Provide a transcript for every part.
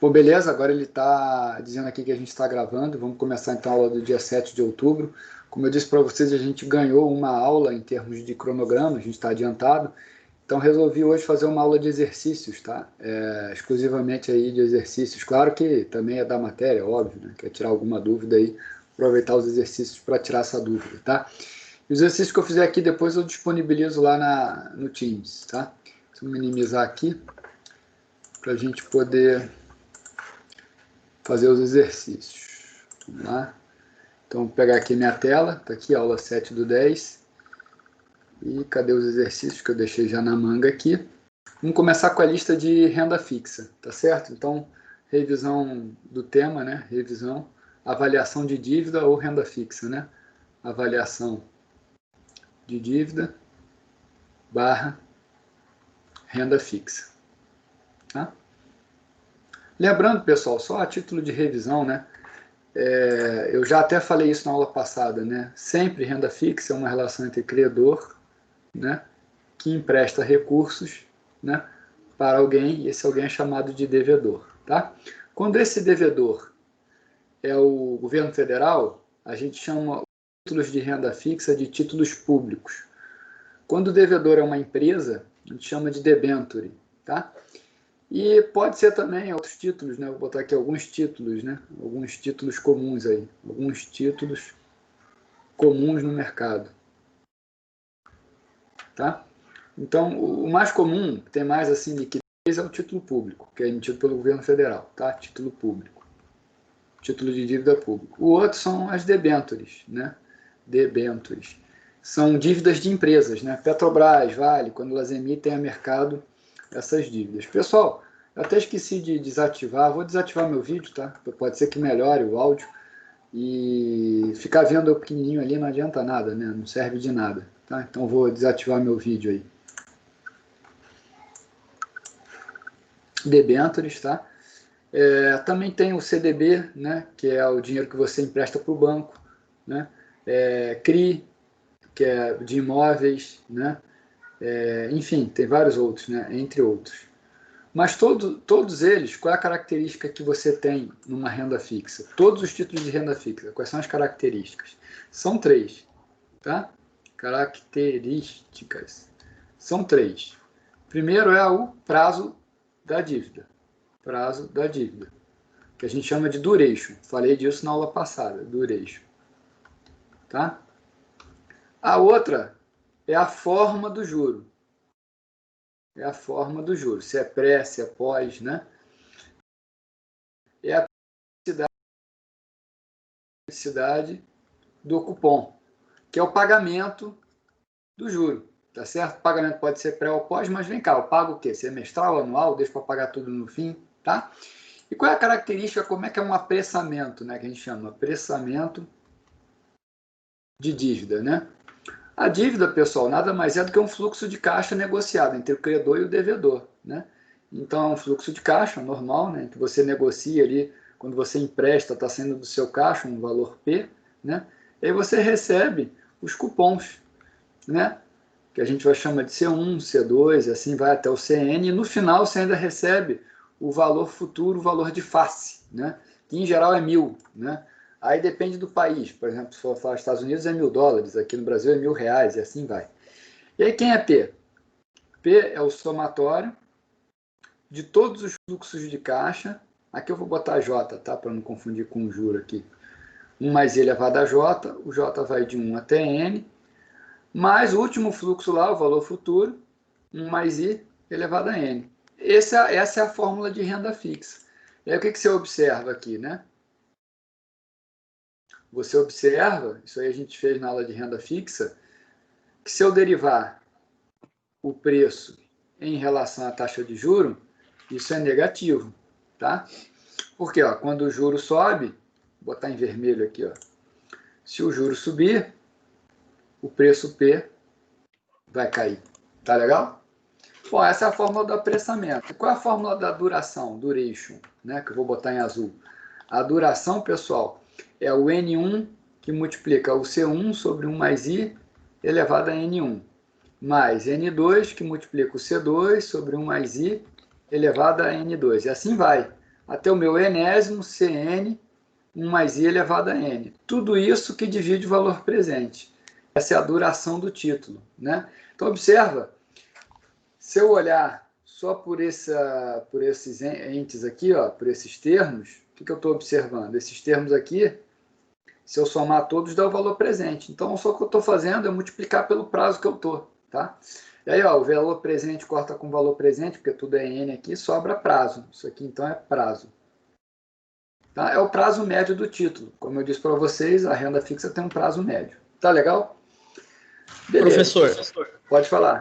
Bom, beleza, agora ele está dizendo aqui que a gente está gravando. Vamos começar então a aula do dia 7 de outubro. Como eu disse para vocês, a gente ganhou uma aula em termos de cronograma, a gente está adiantado. Então resolvi hoje fazer uma aula de exercícios, tá? Exclusivamente aí de exercícios. Claro que também é da matéria, óbvio, né? Quer tirar alguma dúvida aí, aproveitar os exercícios para tirar essa dúvida, tá? E os exercícios que eu fizer aqui depois eu disponibilizo lá no Teams, tá? Deixa eu minimizar aqui para a gente poder fazer os exercícios. Vamos lá. Então, vou pegar aqui minha tela, está aqui, aula 7 do 10. E cadê os exercícios que eu deixei já na manga aqui? Vamos começar com a lista de renda fixa, tá certo? Então, revisão do tema, né? Revisão, avaliação de dívida ou renda fixa, né? Avaliação de dívida barra renda fixa, tá? Lembrando, pessoal, só a título de revisão, né? Eu já até falei isso na aula passada, né? Sempre renda fixa é uma relação entre credor, né, que empresta recursos, né, para alguém, e esse alguém é chamado de devedor, tá? Quando esse devedor é o governo federal, a gente chama títulos de renda fixa de títulos públicos. Quando o devedor é uma empresa, a gente chama de debenture, tá? E pode ser também outros títulos, né? Vou botar aqui alguns títulos, né? Alguns títulos comuns aí. Alguns títulos comuns no mercado. Tá? Então, o mais comum, que tem mais assim liquidez, é o título público, que é emitido pelo governo federal, tá? Título público. Título de dívida público. O outro são as debêntures, né? Debêntures. São dívidas de empresas, né? Petrobras, Vale, quando elas emitem a mercado essas dívidas. Pessoal, eu até esqueci de desativar, vou desativar meu vídeo, tá? Pode ser que melhore o áudio. E ficar vendo o pequenininho ali não adianta nada, né? Não serve de nada, tá? Então vou desativar meu vídeo aí. Debêntures, tá? Também tem o CDB, né? Que é o dinheiro que você empresta para o banco, né? CRI, que é de imóveis, né? Enfim, tem vários outros, né? Entre outros. Mas todos eles, qual é a característica que você tem numa renda fixa? Todos os títulos de renda fixa, quais são as características? São três, tá? Características. São três. Primeiro é o prazo da dívida. Prazo da dívida. Que a gente chama de duration. Falei disso na aula passada, duration. Tá? A outra é a forma do juro. É a forma do juro. Se é pré, se é pós, né? É a periodicidade do cupom, que é o pagamento do juro, tá certo? O pagamento pode ser pré ou pós, mas vem cá, eu pago o quê? Semestral, anual, deixo para pagar tudo no fim, tá? E qual é a característica, como é que é um apressamento, né, que a gente chama? Apressamento de dívida, né? A dívida, pessoal, nada mais é do que um fluxo de caixa negociado entre o credor e o devedor, né? Então, é um fluxo de caixa normal, né, que você negocia ali, quando você empresta, está saindo do seu caixa um valor P, né? E aí você recebe os cupons, né? Que a gente vai chamar de C1, C2, e assim vai até o CN, e no final você ainda recebe o valor futuro, o valor de face, né? Que em geral é 1.000, né? Aí depende do país, por exemplo, se for falar Estados Unidos é $1.000, aqui no Brasil é R$ 1.000, e assim vai. E aí quem é P? P é o somatório de todos os fluxos de caixa, aqui eu vou botar J, tá? Para não confundir com o juro aqui. 1 mais I elevado a J, o J vai de 1 até N, mais o último fluxo lá, o valor futuro, 1 mais I elevado a N. Essa é a fórmula de renda fixa. E aí o que você observa aqui, né? Você observa, isso aí a gente fez na aula de renda fixa, que se eu derivar o preço em relação à taxa de juro, isso é negativo, tá? Porque ó, quando o juro sobe, vou botar em vermelho aqui, ó, se o juro subir, o preço P vai cair. Tá legal? Bom, essa é a fórmula do apressamento. Qual é a fórmula da duração, duration, né, que eu vou botar em azul? A duração, pessoal, é o N1 que multiplica o C1 sobre 1 mais I elevado a N1, mais N2, que multiplica o C2 sobre 1 mais I, elevado a N2. E assim vai, até o meu enésimo Cn, 1 mais I elevado a N. Tudo isso que divide o valor presente. Essa é a duração do título, né? Então, observa, se eu olhar só por esses entes aqui, ó, por esses termos, o que eu estou observando? Esses termos aqui, se eu somar todos, dá o valor presente. Então, só o que eu estou fazendo é multiplicar pelo prazo que eu estou, tá? E aí, ó, o valor presente corta com o valor presente, porque tudo é N aqui, sobra prazo. Isso aqui, então, é prazo. Tá? É o prazo médio do título. Como eu disse para vocês, a renda fixa tem um prazo médio. Tá legal? Beleza. Professor, pode falar.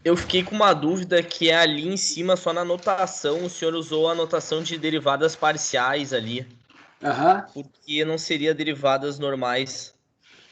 Eu fiquei com uma dúvida que é ali em cima, só na anotação, o senhor usou a anotação de derivadas parciais ali. Uhum. Porque não seria derivadas normais.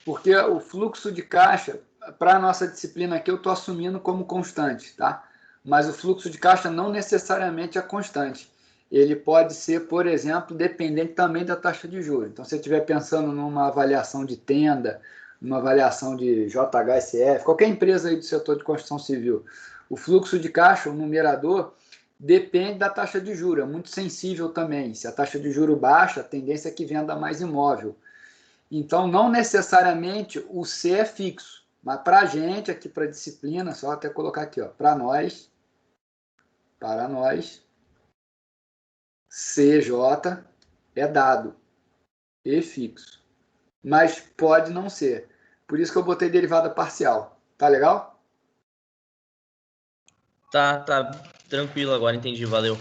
Porque o fluxo de caixa, para a nossa disciplina aqui, eu estou assumindo como constante, tá? Mas o fluxo de caixa não necessariamente é constante. Ele pode ser, por exemplo, dependente também da taxa de juros. Então, se você estiver pensando numa avaliação de Tenda, numa avaliação de JHSF, qualquer empresa aí do setor de construção civil, o fluxo de caixa, o numerador, depende da taxa de juros. É muito sensível também. Se a taxa de juros baixa, a tendência é que venda mais imóvel. Então, não necessariamente o C é fixo, mas para a gente, aqui para a disciplina, só até colocar aqui, ó, para nós, CJ é dado e fixo, mas pode não ser. Por isso que eu botei derivada parcial. Tá legal? Tá tranquilo agora, entendi, valeu.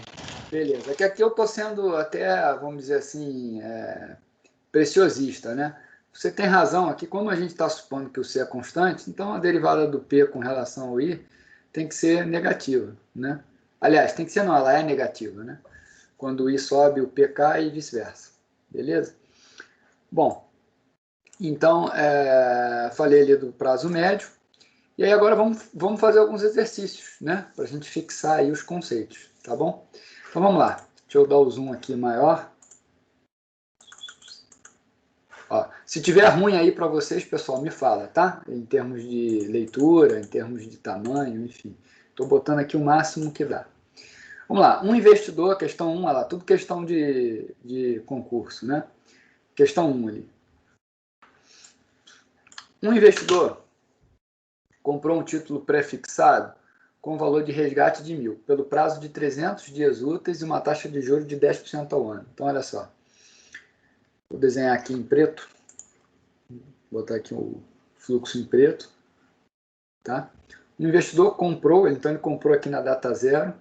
Beleza. É que aqui eu estou sendo até, vamos dizer assim, preciosista, né? Você tem razão aqui, como a gente está supondo que o C é constante, então a derivada do P com relação ao I tem que ser negativa, né? Aliás, tem que ser não, ela é negativa, né? Quando o I sobe, o P cai e vice-versa. Beleza? Bom, então, falei ali do prazo médio, e aí agora vamos fazer alguns exercícios, né? Para a gente fixar aí os conceitos, tá bom? Então vamos lá. Deixa eu dar o zoom aqui maior. Ó, se tiver ruim aí para vocês, pessoal, me fala, tá? Em termos de leitura, em termos de tamanho, enfim. Estou botando aqui o máximo que dá. Vamos lá. Um investidor, questão 1, olha lá, tudo questão de concurso, né? Questão 1 ali. Um investidor comprou um título pré-fixado com valor de resgate de 1.000, pelo prazo de 300 dias úteis e uma taxa de juros de 10% ao ano. Então, olha só. Vou desenhar aqui em preto. Vou botar aqui o fluxo em preto. Tá? O investidor comprou, então ele comprou aqui na data zero,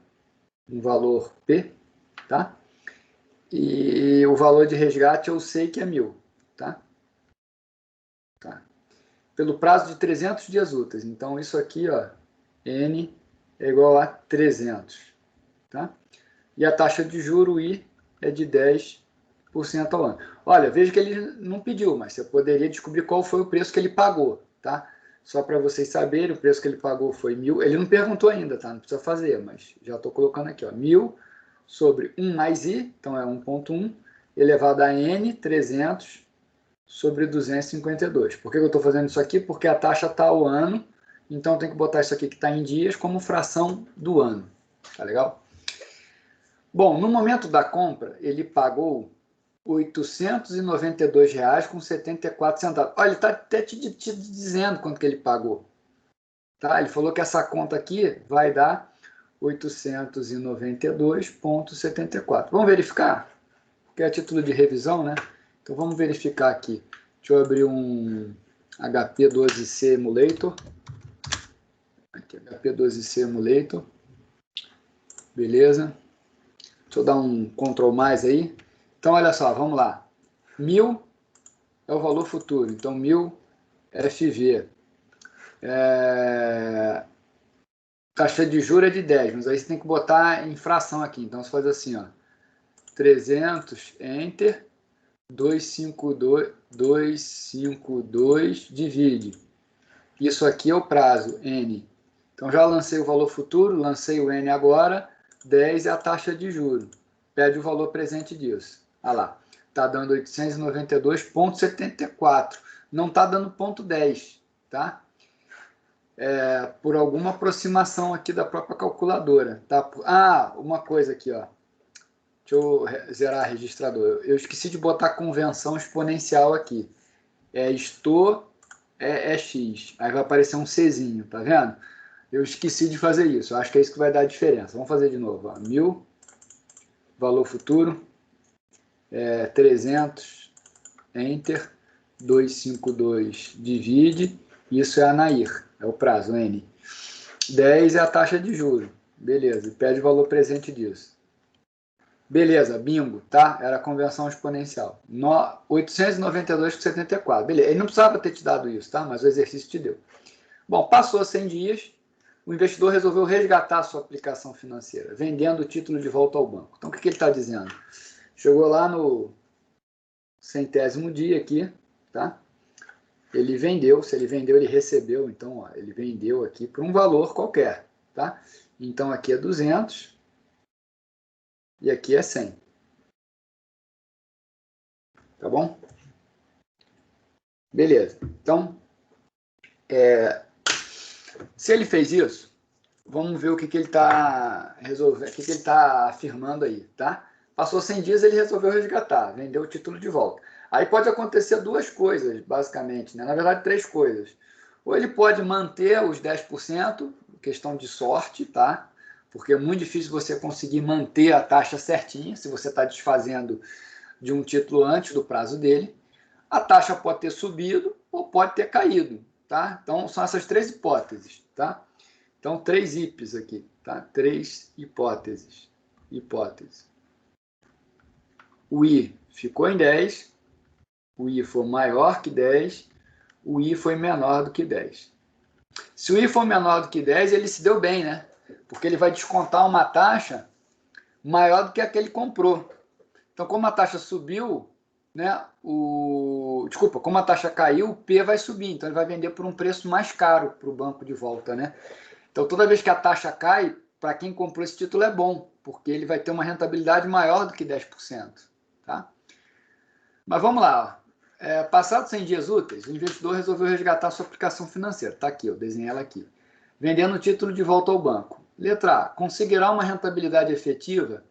um valor P, tá? E o valor de resgate eu sei que é 1.000, tá? Tá. Pelo prazo de 300 dias úteis. Então isso aqui, ó, N é igual a 300, tá? E a taxa de juro I é de 10% ao ano. Olha, veja que ele não pediu, mas você poderia descobrir qual foi o preço que ele pagou, tá? Só para vocês saberem, o preço que ele pagou foi 1.000. Ele não perguntou ainda, tá? Não precisa fazer, mas já estou colocando aqui, ó. 1.000 sobre 1 mais I, então é 1,1, elevado a N, 300, sobre 252. Por que eu estou fazendo isso aqui? Porque a taxa está ao ano, então tem que botar isso aqui que está em dias como fração do ano. Tá legal? Bom, no momento da compra, ele pagou R$ 892,74. Olha, ele está até te dizendo quanto que ele pagou. Tá? Ele falou que essa conta aqui vai dar 892,74. Vamos verificar? Porque é título de revisão, né? Então vamos verificar aqui. Deixa eu abrir um HP12C Emulator. Aqui, HP12C Emulator. Beleza. Deixa eu dar um Ctrl mais aí. Então, olha só, vamos lá. 1.000 é o valor futuro. Então, 1.000 FV. Taxa de juros é de 10, mas aí você tem que botar em fração aqui. Então, você faz assim, ó. 300, Enter. 252, divide. Isso aqui é o prazo, N. Então, já lancei o valor futuro, lancei o N agora. 10 é a taxa de juros. Pede o valor presente disso. Olha lá. Está dando 892,74. Não está dando ponto 10, tá? por alguma aproximação aqui da própria calculadora. Tá? Uma coisa aqui, ó. Deixa eu zerar o registrador. Eu esqueci de botar convenção exponencial aqui. É x. Aí vai aparecer um Czinho, tá vendo? Eu esqueci de fazer isso. Eu acho que é isso que vai dar a diferença. Vamos fazer de novo. Ó. 1000, valor futuro, 300, enter, 252, divide. Isso é a NAIR, é o prazo, N. 10 é a taxa de juros. Beleza, e pede o valor presente disso. Beleza, bingo, tá? Era a conversão exponencial. 892,74. Beleza, ele não precisava ter te dado isso, tá? Mas o exercício te deu. Bom, passou 100 dias, o investidor resolveu resgatar a sua aplicação financeira, vendendo o título de volta ao banco. Então, o que ele está dizendo? Chegou lá no 100º dia aqui, tá? Ele vendeu, se ele vendeu, ele recebeu, então, ó, ele vendeu aqui por um valor qualquer, tá? Então, aqui é 200 e aqui é 100. Tá bom? Beleza. Então, se ele fez isso, vamos ver o que ele está resolvendo, o que ele está afirmando aí, tá? Passou 100 dias, ele resolveu resgatar, vendeu o título de volta. Aí pode acontecer duas coisas, basicamente, né? Na verdade, 3 coisas. Ou ele pode manter os 10%, questão de sorte, tá? Porque é muito difícil você conseguir manter a taxa certinha, se você está desfazendo de um título antes do prazo dele. A taxa pode ter subido ou pode ter caído, tá? Então, são essas 3 hipóteses, tá? Então, 3 IPs aqui, tá? 3 hipóteses. O I ficou em 10, o I foi maior que 10, o I foi menor do que 10. Se o I for menor do que 10, ele se deu bem, né? Porque ele vai descontar uma taxa maior do que a que ele comprou. Então, como a taxa subiu, né, como a taxa caiu, o P vai subir. Então, ele vai vender por um preço mais caro para o banco de volta, né? Então, toda vez que a taxa cai, para quem comprou esse título é bom, porque ele vai ter uma rentabilidade maior do que 10%. Tá? Mas vamos lá. Passados 100 dias úteis, o investidor resolveu resgatar sua aplicação financeira. Está aqui, eu desenhei ela aqui. Vendendo o título de volta ao banco. Letra A. Conseguirá uma rentabilidade efetiva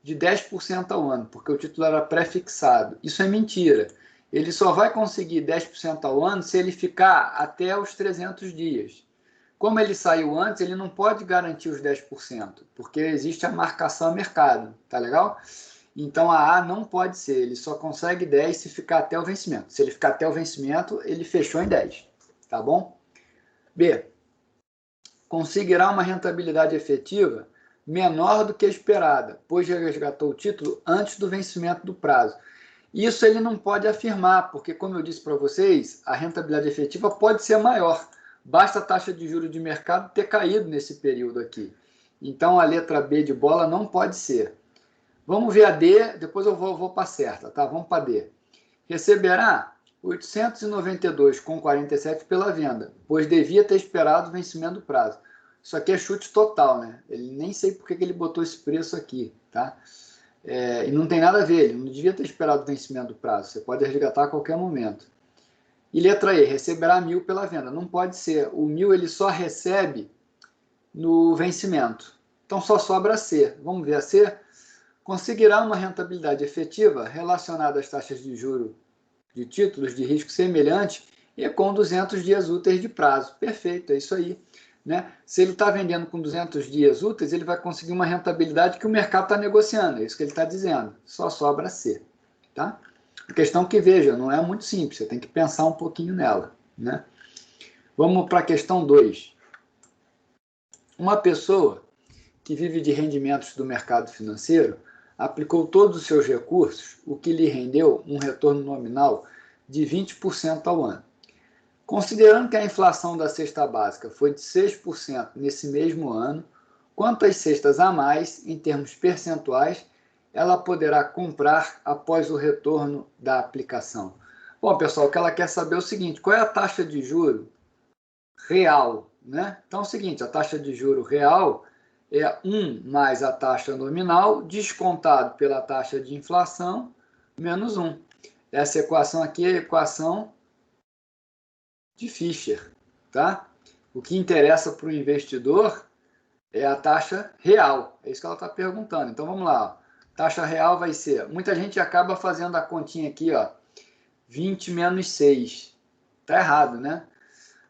de 10% ao ano, porque o título era pré-fixado. Isso é mentira. Ele só vai conseguir 10% ao ano se ele ficar até os 300 dias. Como ele saiu antes, ele não pode garantir os 10%, porque existe a marcação a mercado, tá legal? Então a A não pode ser, ele só consegue 10 se ficar até o vencimento. Se ele ficar até o vencimento, ele fechou em 10, tá bom? B. Conseguirá uma rentabilidade efetiva menor do que a esperada, pois resgatou o título antes do vencimento do prazo. Isso ele não pode afirmar, porque, como eu disse para vocês, a rentabilidade efetiva pode ser maior. Basta a taxa de juros de mercado ter caído nesse período aqui. Então, a letra B de bola não pode ser. Vamos ver a D, depois eu vou para a certa, tá? Vamos para a D. Receberá 892,47 pela venda, pois devia ter esperado o vencimento do prazo. Isso aqui é chute total, né? Ele nem sei por que ele botou esse preço aqui, tá? E não tem nada a ver, ele não devia ter esperado o vencimento do prazo. Você pode resgatar a qualquer momento. E letra E, receberá 1.000 pela venda. Não pode ser. O 1.000 ele só recebe no vencimento. Então só sobra a C. Vamos ver a C? Conseguirá uma rentabilidade efetiva relacionada às taxas de juros de títulos de risco semelhante e com 200 dias úteis de prazo. Perfeito, é isso aí. Né? Se ele está vendendo com 200 dias úteis, ele vai conseguir uma rentabilidade que o mercado está negociando. É isso que ele está dizendo. Só sobra C. Tá? A questão que, veja, não é muito simples. Você tem que pensar um pouquinho nela. Né? Vamos para a questão 2. Uma pessoa que vive de rendimentos do mercado financeiro aplicou todos os seus recursos, o que lhe rendeu um retorno nominal de 20% ao ano. Considerando que a inflação da cesta básica foi de 6% nesse mesmo ano, quantas cestas a mais, em termos percentuais, ela poderá comprar após o retorno da aplicação? Bom, pessoal, o que ela quer saber é o seguinte, qual é a taxa de juro real? Né? Então é o seguinte, a taxa de juro real é 1 mais a taxa nominal, descontado pela taxa de inflação, menos 1. Essa equação aqui é a equação de Fischer, tá? O que interessa para o investidor é a taxa real. É isso que ela está perguntando. Então, vamos lá. Ó. Taxa real vai ser... Muita gente acaba fazendo a continha aqui, ó. 20 menos 6. Está errado, né?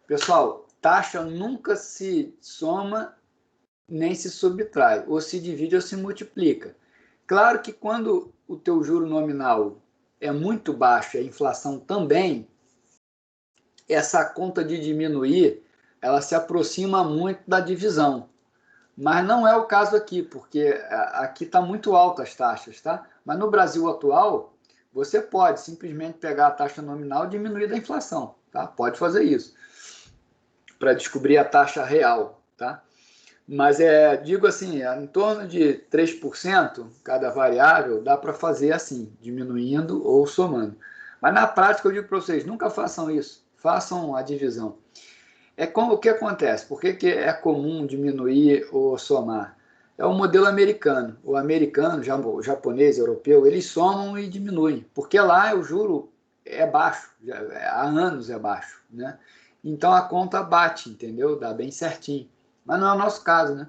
Pessoal, taxa nunca se soma nem se subtrai. Ou se divide ou se multiplica. Claro que quando o teu juro nominal é muito baixo e a inflação também, essa conta de diminuir, ela se aproxima muito da divisão. Mas não é o caso aqui, porque aqui está muito alta as taxas, tá? Mas no Brasil atual, você pode simplesmente pegar a taxa nominal e diminuir da inflação, tá? Pode fazer isso, para descobrir a taxa real, tá? Mas digo assim, em torno de 3% cada variável, dá para fazer assim, diminuindo ou somando. Mas na prática eu digo para vocês, nunca façam isso, façam a divisão. O que acontece? Por que é comum diminuir ou somar? É o modelo americano. O americano, o japonês, o europeu, eles somam e diminuem, porque lá o juro é baixo, há anos é baixo, né? Então a conta bate, entendeu? Dá bem certinho. Mas não é o nosso caso, né?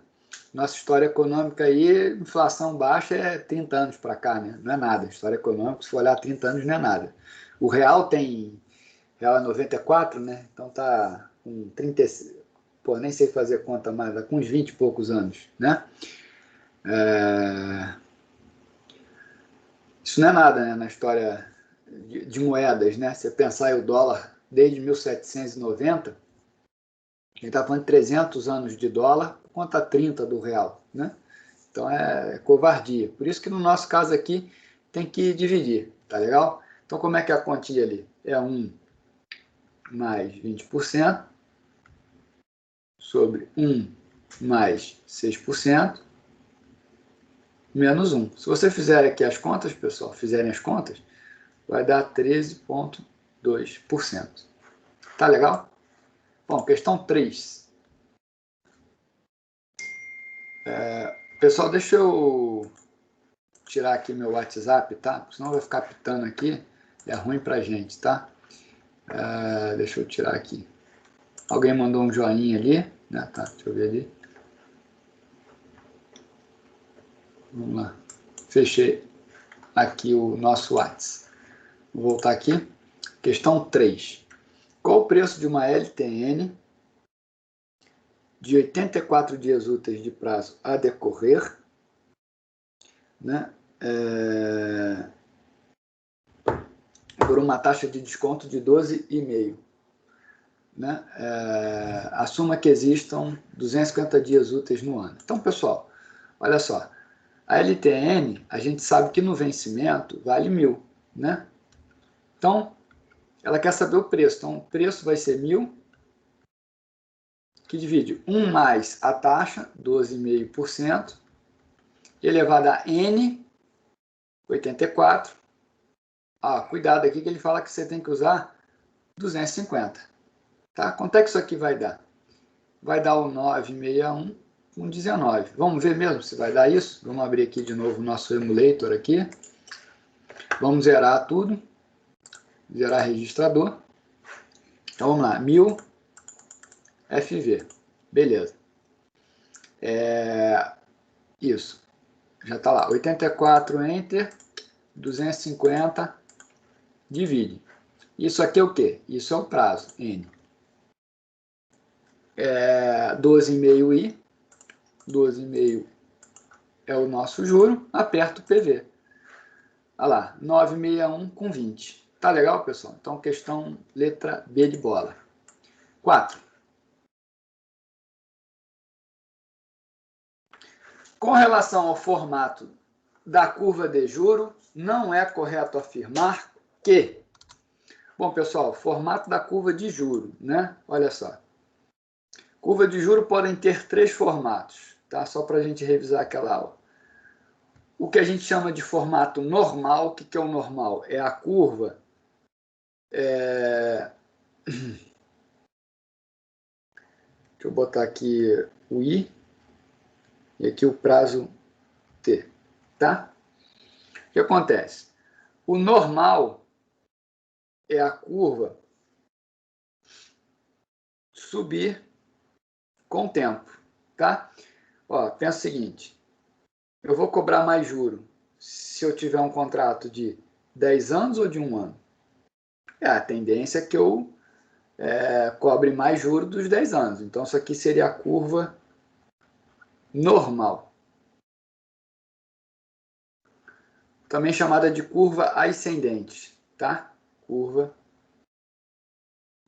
Nossa história econômica aí, inflação baixa é 30 anos para cá, né? Não é nada. História econômica, se for olhar 30 anos, não é nada. O real real é 94, né? Então tá com 30, pô, nem sei fazer conta mais, tá com uns 20 e poucos anos, né? Isso não é nada, né? Na história de moedas, né? Você pensar aí o dólar desde 1790, a gente está falando de 300 anos de dólar contra 30 do real, né? Então é covardia. Por isso que no nosso caso aqui tem que dividir, tá legal? Então como é que é a quantia ali? É 1 mais 20% sobre 1 mais 6% menos 1. Se você fizer aqui as contas, pessoal, fizerem as contas, vai dar 13,2%. Tá legal? Bom, questão 3. Pessoal, deixa eu tirar aqui meu WhatsApp, tá? Senão vai ficar pitando aqui. É ruim pra gente, tá? Deixa eu tirar aqui. Alguém mandou um joinha ali, né? Tá, deixa eu ver ali. Vamos lá. Fechei aqui o nosso WhatsApp. Vou voltar aqui. Questão 3. Qual o preço de uma LTN de 84 dias úteis de prazo a decorrer, né? Por uma taxa de desconto de 12,5%. Né? Assuma que existam 250 dias úteis no ano. Então, pessoal, olha só. A LTN, a gente sabe que no vencimento vale 1.000, né? Então, ela quer saber o preço. Então, o preço vai ser 1.000, que divide 1 mais a taxa, 12,5%, elevado a N, 84. Cuidado aqui que ele fala que você tem que usar 250. Tá? Quanto é que isso aqui vai dar? Vai dar o 961 com 19. Vamos ver mesmo se vai dar isso? Vamos abrir aqui de novo o nosso emulator aqui. Vamos zerar tudo. Zerar registrador. Então vamos lá, 1000 FV. Beleza. Isso. Já está lá. 84, Enter. 250, divide. Isso aqui é o quê? Isso é o prazo, N. 12,5i. 12,5 é o nosso juro. Aperto o PV. Olha lá, 961 com 20. Tá legal, pessoal? Então, questão letra B de bola. 4. Com relação ao formato da curva de juro, não é correto afirmar que... Bom, pessoal, formato da curva de juro, né? Olha só. Curva de juro podem ter 3 formatos, tá? Só para a gente revisar aquela aula. O que a gente chama de formato normal. O que é o normal? É a curva... Deixa eu botar aqui o I e aqui o prazo T, tá? O que acontece? O normal é a curva subir com o tempo, tá? Ó, pensa o seguinte, eu vou cobrar mais juro se eu tiver um contrato de 10 anos ou de 1 ano? A tendência é que eu cobre mais juros dos 10 anos. Então, isso aqui seria a curva normal. Também chamada de curva ascendente, tá? Curva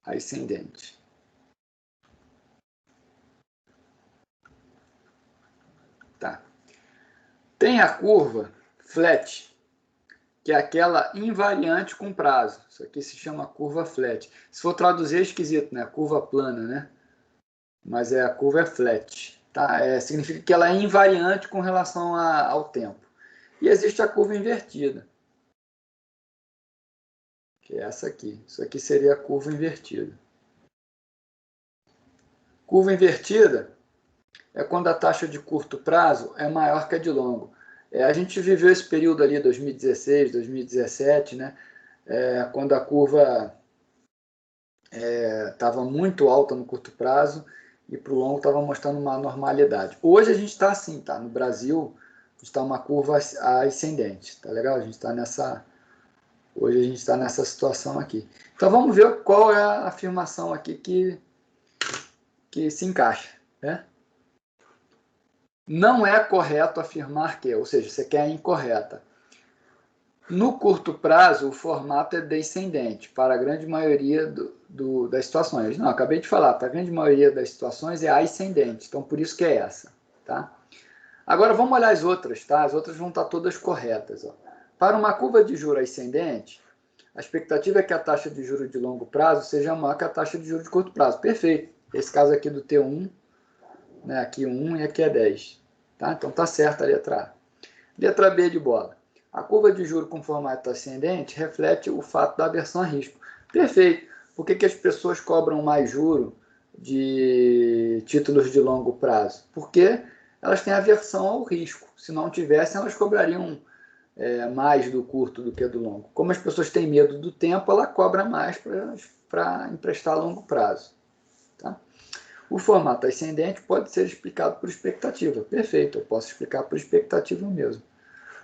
ascendente. Tá. Tem a curva flat, que é aquela invariante com prazo. Isso aqui se chama curva flat. Se for traduzir é esquisito, né? Curva plana, né? Mas a curva é flat. Tá? Significa que ela é invariante com relação ao tempo. E existe a curva invertida, que é essa aqui. Isso aqui seria a curva invertida. Curva invertida é quando a taxa de curto prazo é maior que a de longo. A gente viveu esse período ali, 2016, 2017, né? Quando a curva estava muito alta no curto prazo e para o longo estava mostrando uma normalidade. Hoje a gente está assim, tá? No Brasil está uma curva ascendente, tá legal? Hoje a gente está nessa situação aqui. Então vamos ver qual é a afirmação aqui que se encaixa, né? Não é correto afirmar que, ou seja, você quer a incorreta. No curto prazo, o formato é descendente para a grande maioria das situações. Não, acabei de falar, para a grande maioria das situações é ascendente, então por isso que é essa. Tá? Agora vamos olhar as outras, tá? As outras vão estar todas corretas. Ó. Para uma curva de juros ascendente, a expectativa é que a taxa de juros de longo prazo seja maior que a taxa de juros de curto prazo. Perfeito. Esse caso aqui do T1, né? Aqui 1 e aqui é 10. Tá? Então tá certa a letra A. Letra B de bola. A curva de juros com formato ascendente reflete o fato da aversão a risco. Perfeito. Por que as pessoas cobram mais juro de títulos de longo prazo? Porque elas têm aversão ao risco. Se não tivessem, elas cobrariam mais do curto do que do longo. Como as pessoas têm medo do tempo, ela cobra mais para emprestar a longo prazo. Tá? O formato ascendente pode ser explicado por expectativa. Perfeito, eu posso explicar por expectativa mesmo.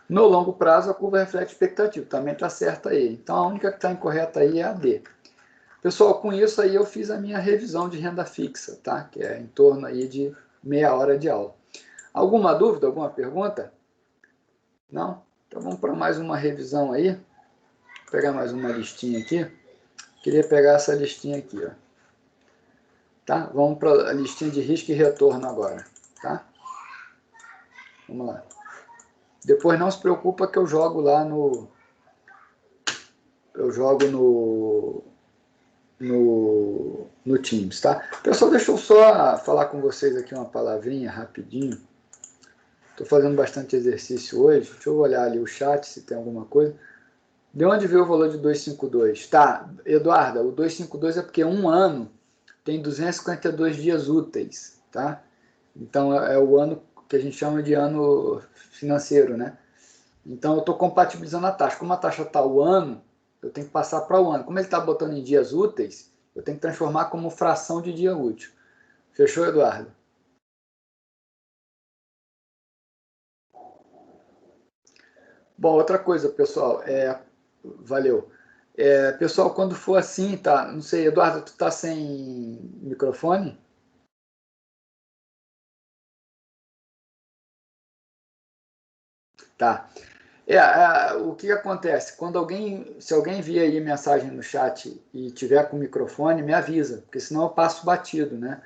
No longo prazo, a curva reflete expectativa. Também está certa aí. Então, a única que está incorreta aí é a D. Pessoal, com isso aí eu fiz a minha revisão de renda fixa, tá? Que é em torno aí de meia hora de aula. Alguma dúvida, alguma pergunta? Não? Então, vamos para mais uma revisão aí. Vou pegar mais uma listinha aqui. Queria pegar essa listinha aqui, ó. Tá? Vamos para a listinha de risco e retorno agora, tá? Vamos lá. Depois não se preocupa que eu jogo lá no... Eu jogo no Teams, tá? Pessoal, deixa eu só falar com vocês aqui uma palavrinha rapidinho. Estou fazendo bastante exercício hoje. Deixa eu olhar ali o chat se tem alguma coisa. De onde veio o valor de 252? Tá, Eduarda, o 252 é porque um ano tem 252 dias úteis, tá? Então é o ano que a gente chama de ano financeiro, né? Então eu estou compatibilizando a taxa. Como a taxa está o ano, eu tenho que passar para o ano. Como ele está botando em dias úteis, eu tenho que transformar como fração de dia útil. Fechou, Eduardo? Bom, outra coisa, pessoal, valeu. Pessoal, quando for assim, tá? Não sei, Eduardo, tu tá sem microfone? Tá. O que acontece? Se alguém vir aí mensagem no chat e tiver com o microfone, me avisa, porque senão eu passo batido, né?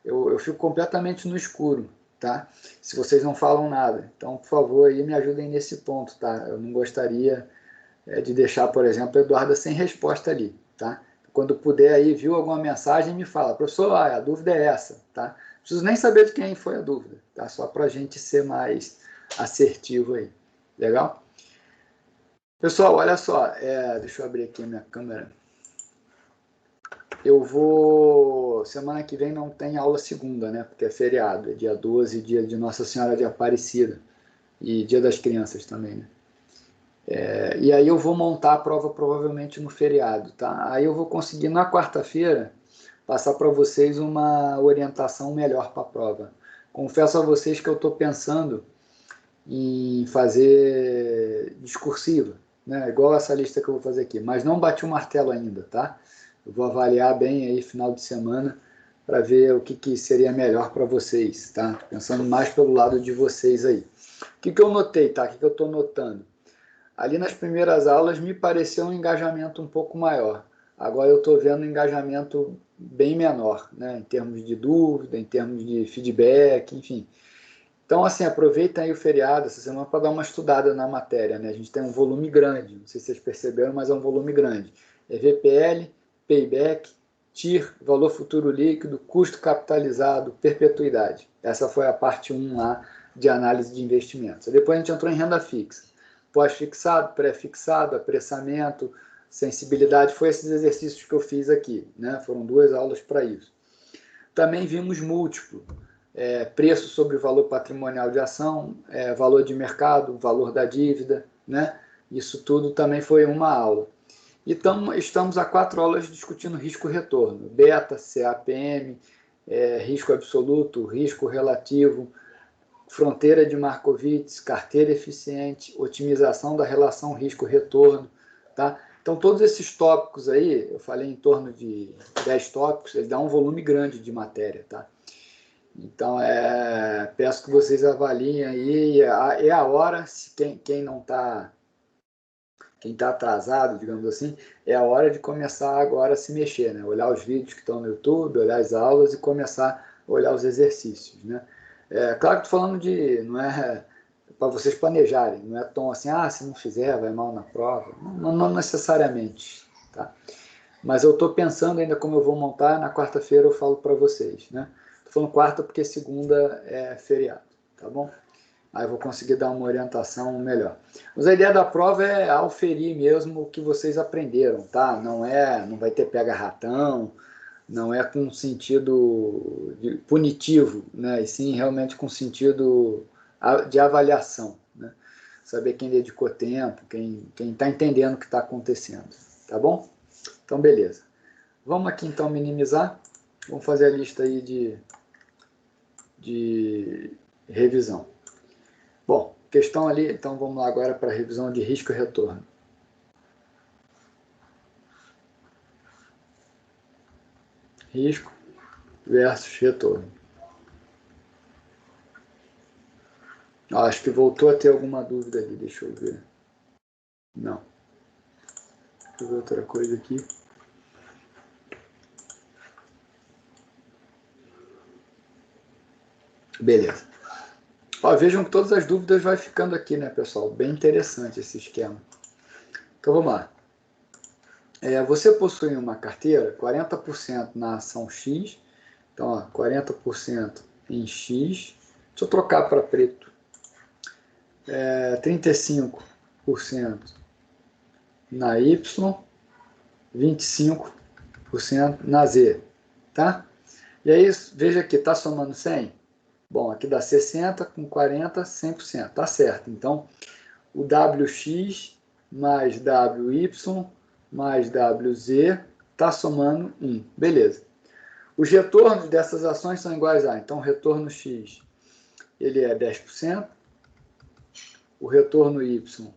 Eu fico completamente no escuro, tá? Se vocês não falam nada. Então, por favor, aí me ajudem nesse ponto, tá? Eu não gostaria de deixar, por exemplo, a Eduarda sem resposta ali, tá? Quando puder aí, viu alguma mensagem, me fala, professor, a dúvida é essa, tá? Não preciso nem saber de quem foi a dúvida, tá? Só para a gente ser mais assertivo aí, legal? Pessoal, olha só, deixa eu abrir aqui a minha câmera. Semana que vem não tem aula segunda, né? Porque é feriado, é dia 12, dia de Nossa Senhora de Aparecida e dia das crianças também, né? E aí eu vou montar a prova provavelmente no feriado, tá? Aí eu vou conseguir na quarta-feira passar para vocês uma orientação melhor para a prova. Confesso a vocês que eu estou pensando em fazer discursiva, né? Igual essa lista que eu vou fazer aqui, mas não bati o martelo ainda, tá? Eu vou avaliar bem aí final de semana para ver o que seria melhor para vocês, tá? Pensando mais pelo lado de vocês aí. O que eu notei, tá? O que eu estou notando? Ali nas primeiras aulas me pareceu um engajamento um pouco maior. Agora eu estou vendo um engajamento bem menor, né? Em termos de dúvida, em termos de feedback, enfim. Então, assim, aproveita aí o feriado essa semana para dar uma estudada na matéria, né? A gente tem um volume grande, não sei se vocês perceberam, mas é um volume grande. É VPL, payback, TIR, valor futuro líquido, custo capitalizado, perpetuidade. Essa foi a parte 1 lá de análise de investimentos. Depois a gente entrou em renda fixa. Pós-fixado, pré-fixado, apressamento, sensibilidade, foi esses exercícios que eu fiz aqui, né? Foram 2 aulas para isso. Também vimos múltiplo, preço sobre valor patrimonial de ação, valor de mercado, valor da dívida, né? Isso tudo também foi uma aula. E estamos há 4 aulas discutindo risco-retorno, beta, CAPM, risco absoluto, risco relativo, fronteira de Markowitz, carteira eficiente, otimização da relação risco-retorno, tá? Então, todos esses tópicos aí, eu falei em torno de 10 tópicos, ele dá um volume grande de matéria, tá? Então, peço que vocês avaliem aí, é a hora, se quem não está, quem está atrasado, digamos assim, é a hora de começar agora a se mexer, né? Olhar os vídeos que estão no YouTube, olhar as aulas e começar a olhar os exercícios, né? Claro que estou falando de, não é para vocês planejarem, não é tão assim, se não fizer vai mal na prova, não necessariamente, tá? Mas eu estou pensando ainda como eu vou montar, na quarta-feira eu falo para vocês, né? Estou falando quarta porque segunda é feriado, tá bom? Aí eu vou conseguir dar uma orientação melhor. Mas a ideia da prova é auferir mesmo o que vocês aprenderam, tá? Não vai ter pega-ratão, não é com sentido punitivo, né? E sim realmente com sentido de avaliação, né? Saber quem dedicou tempo, quem está entendendo o que está acontecendo, tá bom? Então, beleza. Vamos aqui então minimizar. Vamos fazer a lista aí de revisão. Bom, questão ali, então vamos lá agora para a revisão de risco e retorno. Risco versus retorno. Acho que voltou a ter alguma dúvida ali, deixa eu ver. Não. Deixa eu ver outra coisa aqui. Beleza. Vejam que todas as dúvidas vai ficando aqui, né, pessoal? Bem interessante esse esquema. Então vamos lá. Você possui uma carteira, 40% na ação X, então 40% em X, deixa eu trocar para preto, 35% na Y, 25% na Z, tá? E aí, veja aqui, tá somando 100? Bom, aqui dá 60 com 40, 100%, tá certo. Então, o WX mais WY mais WZ está somando 1. Beleza. Os retornos dessas ações são iguais a, então, o retorno X ele é 10%, o retorno Y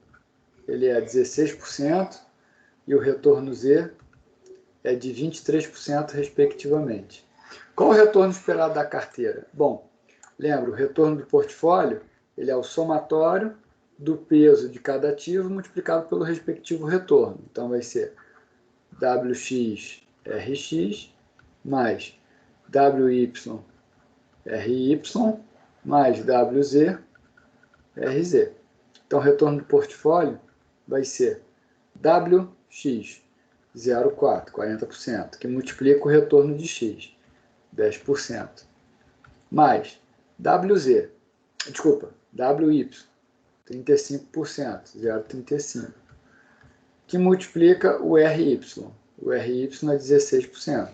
ele é 16% e o retorno Z é de 23%, respectivamente. Qual o retorno esperado da carteira? Bom, lembra, o retorno do portfólio ele é o somatório do peso de cada ativo multiplicado pelo respectivo retorno. Então, vai ser WX RX mais WY RY mais WZ RZ. Então, o retorno do portfólio vai ser WX 0,4, 40%, que multiplica o retorno de X, 10%, mais WZ, desculpa, WY, 35%, 0,35%, que multiplica o RY. O RY é 16%.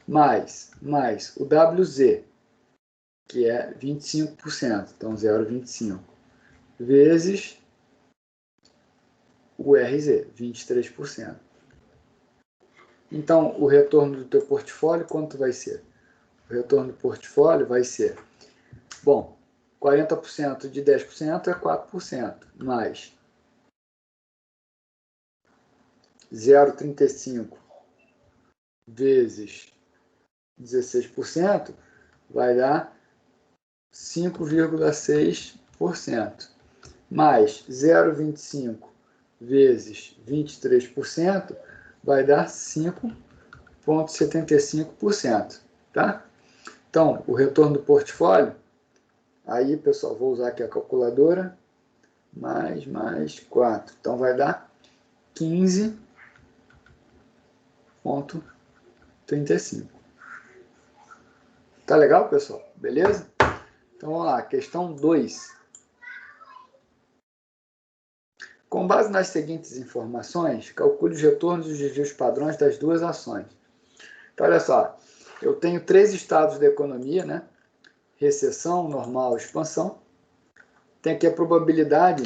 Mais o WZ, que é 25%, então 0,25%, vezes o RZ, 23%. Então, o retorno do teu portfólio, quanto vai ser? O retorno do portfólio vai ser, bom, 40% de 10% é 4%, mais 0,35 vezes 16% vai dar 5,6%, mais 0,25 vezes 23% vai dar 5,75%, tá? Então, o retorno do portfólio, aí, pessoal, vou usar aqui a calculadora, mais 4, então vai dar 15,35. Tá legal, pessoal? Beleza? Então, vamos lá, questão 2. Com base nas seguintes informações, calcule os retornos e os desvios padrões das duas ações. Então, olha só, eu tenho 3 estados da economia, né? Recessão, normal, expansão. Tem aqui a probabilidade,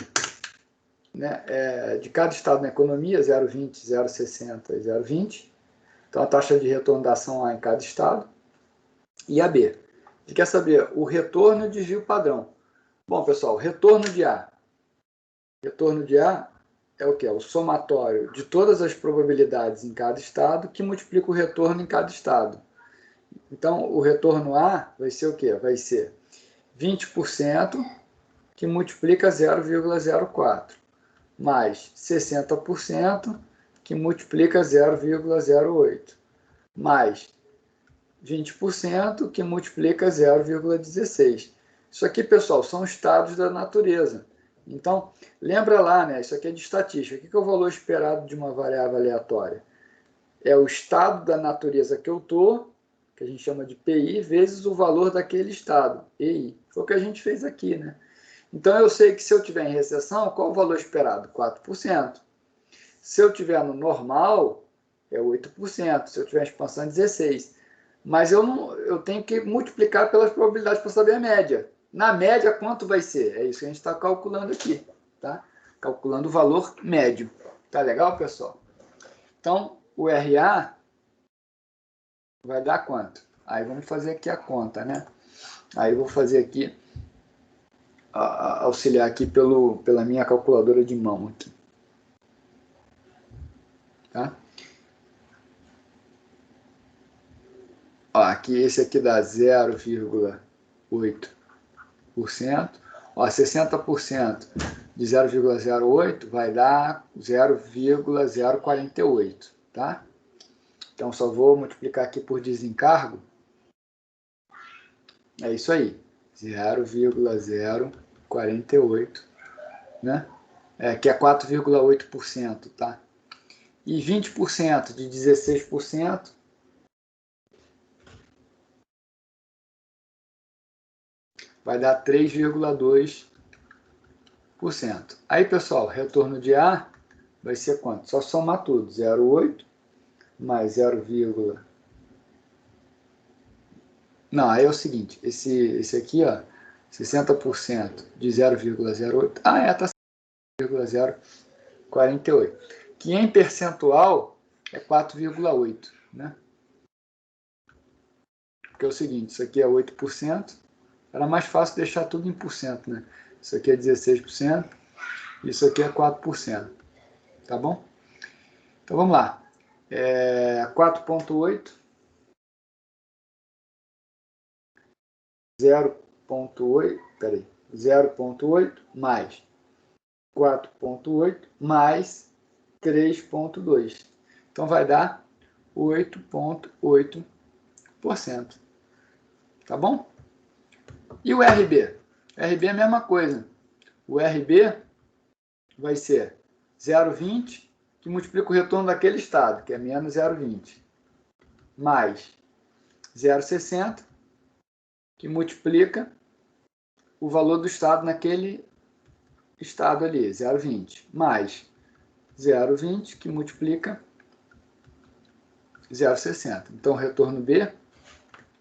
né, de cada estado na economia, 0,20, 0,60 e 0,20. Então, a taxa de retorno da ação A em cada estado. E a B. A gente quer saber o retorno e o desvio padrão. Bom, pessoal, retorno de A. Retorno de A é o que? É o somatório de todas as probabilidades em cada estado que multiplica o retorno em cada estado. Então, o retorno A vai ser o quê? Vai ser 20% que multiplica 0,04, mais 60% que multiplica 0,08, mais 20% que multiplica 0,16. Isso aqui, pessoal, são estados da natureza. Então, lembra lá, né? Isso aqui é de estatística. O que é o valor esperado de uma variável aleatória? É o estado da natureza que eu estou, que a gente chama de PI, vezes o valor daquele estado, EI. Foi o que a gente fez aqui, né? Então, eu sei que se eu tiver em recessão, qual o valor esperado? 4%. Se eu tiver no normal, é 8%. Se eu tiver em expansão, é 16%. Mas eu tenho que multiplicar pelas probabilidades para saber a média. Na média, quanto vai ser? É isso que a gente está calculando aqui, tá? Calculando o valor médio. Tá legal, pessoal? Então, o RA vai dar quanto? Aí vamos fazer aqui a conta, né? Aí eu vou fazer aqui, auxiliar aqui pela minha calculadora de mão aqui. Tá? Ó, aqui, esse aqui dá 0,8%. Ó, 60% de 0,08 vai dar 0,048, tá? Então, só vou multiplicar aqui por desencargo. É isso aí, 0,048, né? Que é 4,8%, tá? E 20% de 16% vai dar 3,2%. Aí, pessoal, retorno de A vai ser quanto? Só somar tudo, 0,8 mais 0, não, aí é o seguinte, esse aqui, ó, 60% de 0,08, tá 0,048, que em percentual é 4,8, né? Porque é o seguinte, isso aqui é 8%, era mais fácil deixar tudo em porcento, né? Isso aqui é 16%, isso aqui é 4%, tá bom? Então vamos lá, 4,8, 0,8 mais 4,8 mais 3,2. Então vai dar 8,8%. Tá bom? E o RB? RB é a mesma coisa. O RB vai ser 0,20, que multiplica o retorno daquele estado, que é menos 0,20, mais 0,60, que multiplica o valor do estado naquele estado ali, 0,20, mais 0,20, que multiplica 0,60. Então, o retorno B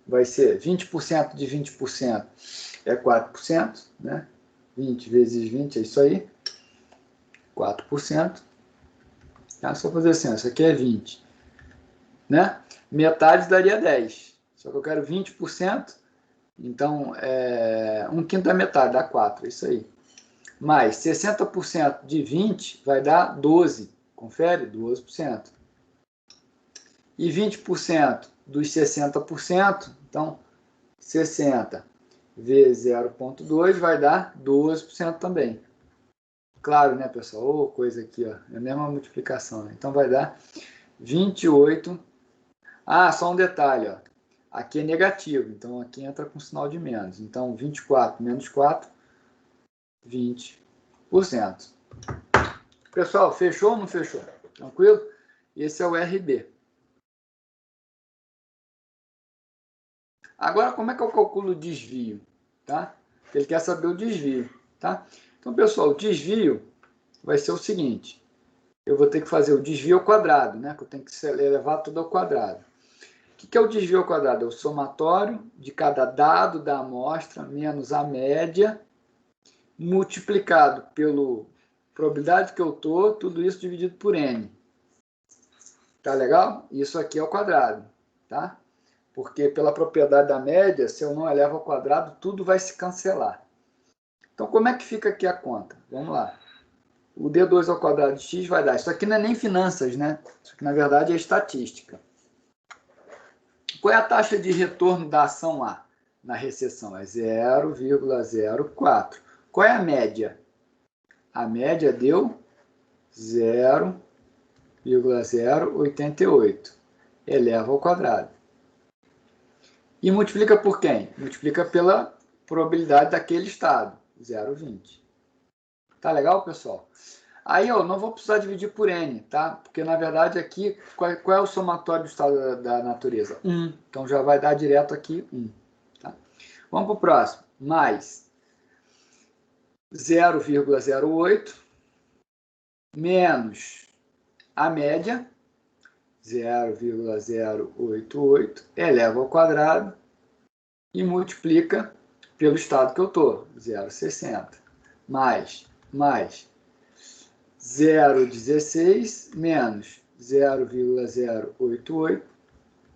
vai ser 20% de 20% é 4%, né? 20 vezes 20 é isso aí, 4%. Tá? Só fazer assim, isso aqui é 20 né? Metade daria 10. Só que eu quero 20%, então 1/5 da metade, dá 4, é isso aí. Mais 60% de 20 vai dar 12. Confere? 12%. E 20% dos 60%, então 60 vezes 0,2 vai dar 12% também. Claro, né, pessoal? Ou coisa aqui, ó, é a mesma multiplicação, né? Então vai dar 28. Ah, só um detalhe, ó. Aqui é negativo, então aqui entra com sinal de menos. Então 24 menos 4, 20%. Pessoal, fechou ou não fechou? Tranquilo? Esse é o RB. Agora, como é que eu calculo o desvio? Tá? Ele quer saber o desvio. Tá? Então, pessoal, o desvio vai ser o seguinte. Eu vou ter que fazer o desvio ao quadrado, né? Que eu tenho que elevar tudo ao quadrado. O que é o desvio ao quadrado? É o somatório de cada dado da amostra menos a média multiplicado pela probabilidade que eu estou, tudo isso dividido por n. Tá legal? Isso aqui é o quadrado, tá? Porque pela propriedade da média, se eu não elevo ao quadrado, tudo vai se cancelar. Então, como é que fica aqui a conta? Vamos lá. O D2 ao quadrado de x vai dar... Isso aqui não é nem finanças, né? Isso aqui, na verdade, é estatística. Qual é a taxa de retorno da ação A na recessão? É 0,04. Qual é a média? A média deu 0,088. Eleva ao quadrado. E multiplica por quem? Multiplica pela probabilidade daquele estado, 0,20. Tá legal, pessoal? Aí eu não vou precisar dividir por n, tá? Porque na verdade aqui, qual é o somatório do estado da natureza? 1. Então já vai dar direto aqui 1. Tá? Vamos para o próximo. Mais 0,08 menos a média, 0,088, eleva ao quadrado e multiplica pelo estado que eu estou, 0,60. Mais 0,16 menos 0,088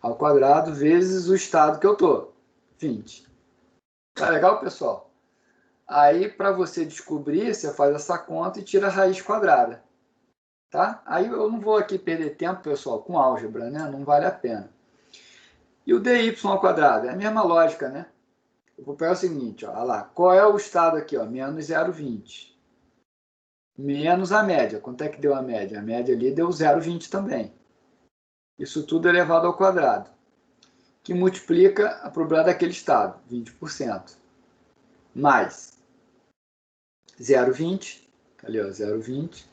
ao quadrado vezes o estado que eu estou, 20. Tá legal, pessoal? Aí, para você descobrir, você faz essa conta e tira a raiz quadrada. Tá? Aí eu não vou aqui perder tempo, pessoal, com álgebra, né? Não vale a pena. E o dy ao quadrado? É a mesma lógica, né? Eu vou pegar o seguinte, ó, olha lá. Qual é o estado aqui? Ó? Menos 0,20. Menos a média. Quanto é que deu a média? A média ali deu 0,20 também. Isso tudo elevado ao quadrado. Que multiplica a probabilidade daquele estado, 20%. Mais 0,20. Ali, ó, 0,20.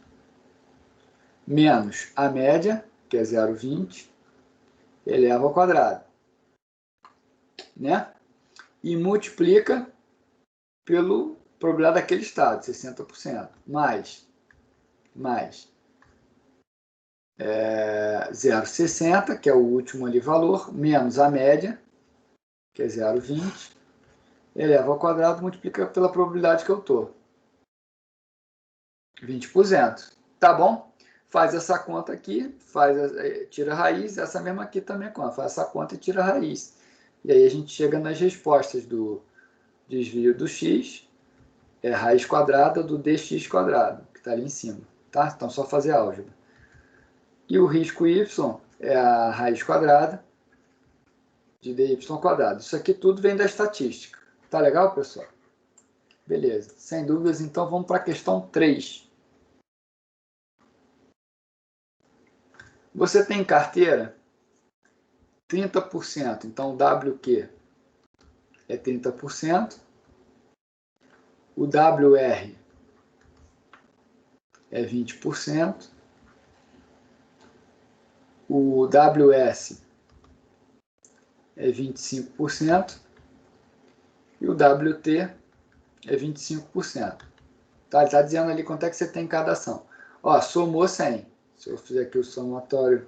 Menos a média, que é 0,20. Eleva ao quadrado. Né? E multiplica pela probabilidade daquele estado, 60%. Mais 0,60, que é o último ali valor, menos a média, que é 0,20, eleva ao quadrado, multiplica pela probabilidade que eu estou. 20%. Tá bom? Faz essa conta aqui, tira a raiz, essa mesma aqui também conta. Faz essa conta e tira a raiz. E aí a gente chega nas respostas do desvio do x, é raiz quadrada do dx quadrado, que está ali em cima. Tá? Então, só fazer álgebra. E o risco y é a raiz quadrada de dy ao quadrado. Isso aqui tudo vem da estatística. Tá legal, pessoal? Beleza. Sem dúvidas, então vamos para a questão 3. Você tem carteira 30%, então o WQ é 30%, o WR é 20%, o WS é 25% e o WT é 25%. Tá? Ele está dizendo ali quanto é que você tem em cada ação. Ó, somou 100. Se eu fizer aqui o somatório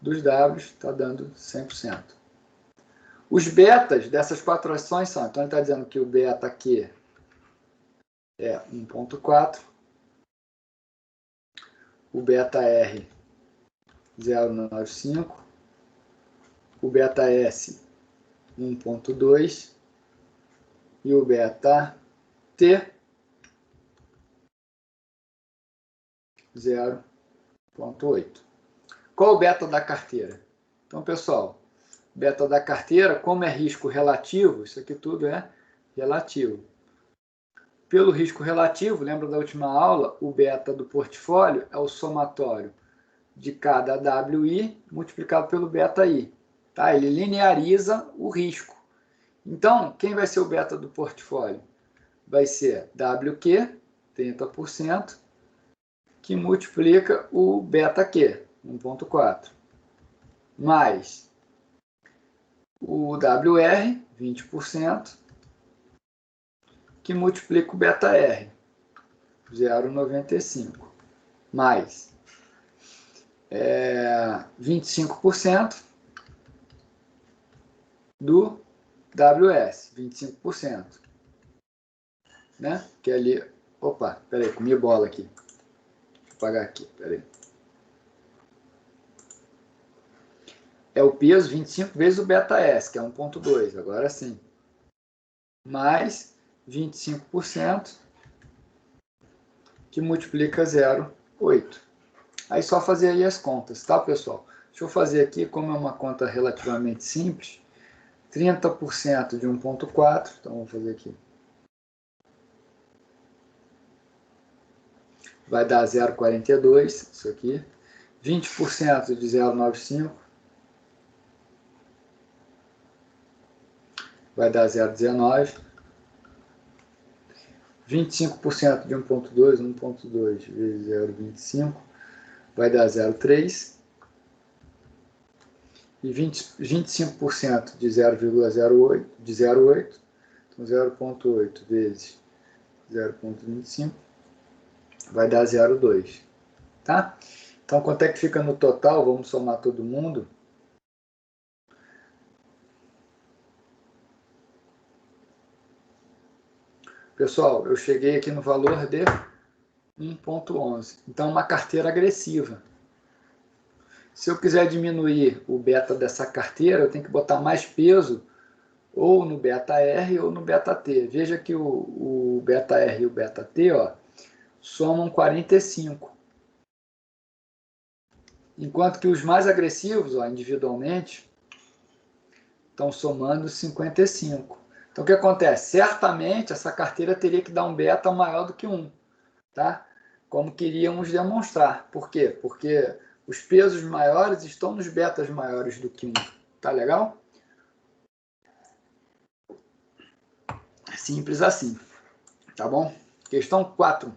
dos Ws, está dando 100%. Os betas dessas 4 ações são, então ele está dizendo que o beta aqui é 1,4, o beta R 0,95, o beta S 1.2 e o beta T 0.8. Qual o beta da carteira? Então, pessoal, beta da carteira, como é risco relativo, isso aqui tudo é relativo. Pelo risco relativo, lembra da última aula, o beta do portfólio é o somatório de cada WI multiplicado pelo beta I. Tá? Ele lineariza o risco. Então, quem vai ser o beta do portfólio? Vai ser WQ, 30%, que multiplica o beta Q, 1.4, mais o WR, 20%, que multiplica o beta R, 0,95, mais 25% do WS, 25%, né? Que é ali, opa, peraí, comi bola aqui, deixa eu apagar aqui, peraí. É o peso 25 vezes o beta S, que é 1.2, agora sim, mais 25%, que multiplica 0,8. Aí só fazer aí as contas, tá, pessoal? Deixa eu fazer aqui, como é uma conta relativamente simples, 30% de 1.4, então vamos fazer aqui. Vai dar 0,42, isso aqui. 20% de 0,95, vai dar 0,19. 25% de 1.2, 1.2 vezes 0,25, vai dar 0,3. E 25% de 0,08, de 0,8, então 0,8 vezes 0,25, vai dar 0,2, tá? Então, quanto é que fica no total? Vamos somar todo mundo. Pessoal, eu cheguei aqui no valor de 1,11. Então, uma carteira agressiva. Se eu quiser diminuir o beta dessa carteira, eu tenho que botar mais peso ou no beta R ou no beta T. Veja que o beta R e o beta T, ó, somam 45. Enquanto que os mais agressivos, ó, individualmente, estão somando 55. Então, o que acontece? Certamente, essa carteira teria que dar um beta maior do que 1, tá? Como queríamos demonstrar. Por quê? Porque os pesos maiores estão nos betas maiores do que 1. Tá legal? Simples assim. Tá bom? Questão 4.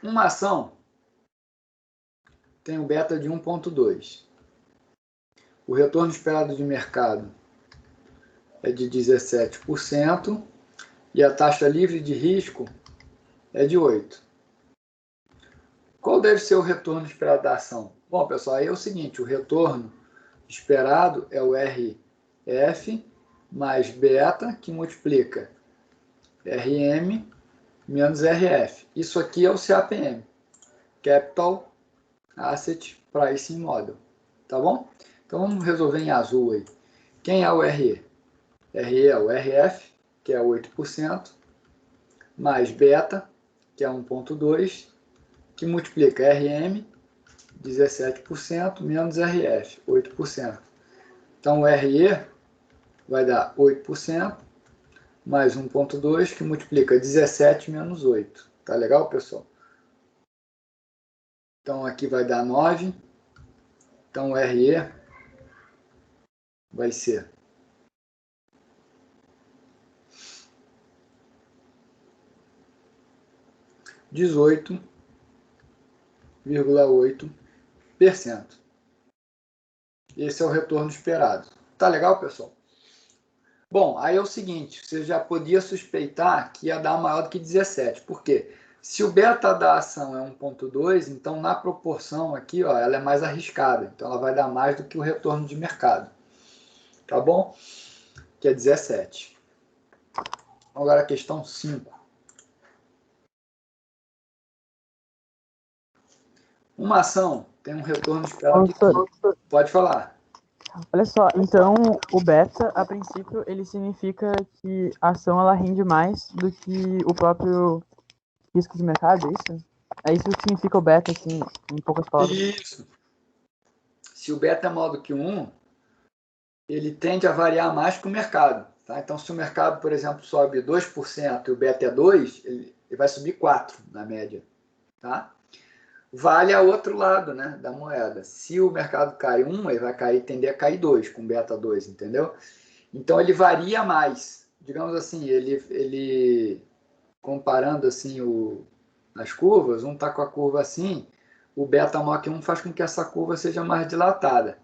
Uma ação tem um beta de 1,2. O retorno esperado de mercado é de 17% e a taxa livre de risco é de 8%. Qual deve ser o retorno esperado da ação? Bom, pessoal, aí é o seguinte, o retorno esperado é o RF mais beta, que multiplica RM menos RF. Isso aqui é o CAPM, Capital Asset Pricing Model, tá bom? Então vamos resolver em azul aí. Quem é o RE? RE é o RF, que é 8%, mais beta, que é 1,2%, que multiplica RM, 17%, menos RF, 8%. Então, o RE vai dar 8%, mais 1,2, que multiplica 17 menos 8. Tá legal, pessoal? Então, aqui vai dar 9. Então, o RE vai ser 18,8%. Esse é o retorno esperado. Tá legal, pessoal? Bom, aí é o seguinte, você já podia suspeitar que ia dar maior do que 17. Por quê? Se o beta da ação é 1,2, então na proporção aqui, ó, ela é mais arriscada. Então ela vai dar mais do que o retorno de mercado. Tá bom? Que é 17. Agora a questão 5. Uma ação tem um retorno esperado de 15. Pode falar. Olha só, então o beta, a princípio, ele significa que a ação ela rende mais do que o próprio risco de mercado, é isso? É isso que significa o beta, assim, em poucas palavras? Isso. Se o beta é maior do que 1, ele tende a variar mais que o mercado. Tá? Então, se o mercado, por exemplo, sobe 2% e o beta é 2, ele vai subir 4 na média. Tá? Vale ao outro lado, né, da moeda. Se o mercado cai 1, ele vai tender a cair 2, com beta 2, entendeu? Então, ele varia mais. Digamos assim, ele comparando assim as curvas, um está com a curva assim, o beta maior que 1 faz com que essa curva seja mais dilatada.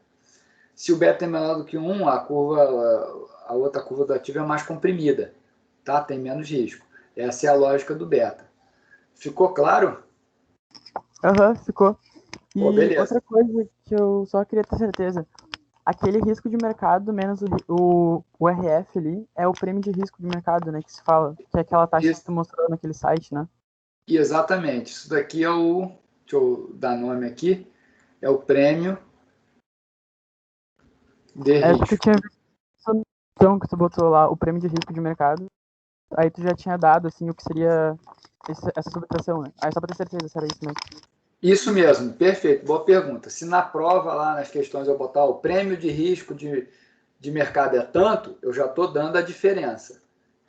Se o beta é menor do que 1, a outra curva do ativo é mais comprimida, tá? Tem menos risco. Essa é a lógica do beta. Ficou claro? Aham, ficou. E beleza. outra coisa que eu só queria ter certeza, aquele risco de mercado menos o RF ali é o prêmio de risco de mercado, né, que se fala, que é aquela taxa Isso. que tu mostrou naquele site, né? Exatamente. Isso daqui é deixa eu dar nome aqui, é o prêmio de risco. Porque eu tinha visto essa noção que tu botou lá, o prêmio de risco de mercado, aí tu já tinha dado, assim, o que seria essa subtração, né? Aí só pra ter certeza se era isso mesmo. Isso mesmo, perfeito, boa pergunta. Se na prova, lá nas questões, eu botar o prêmio de risco de mercado é tanto, eu já estou dando a diferença.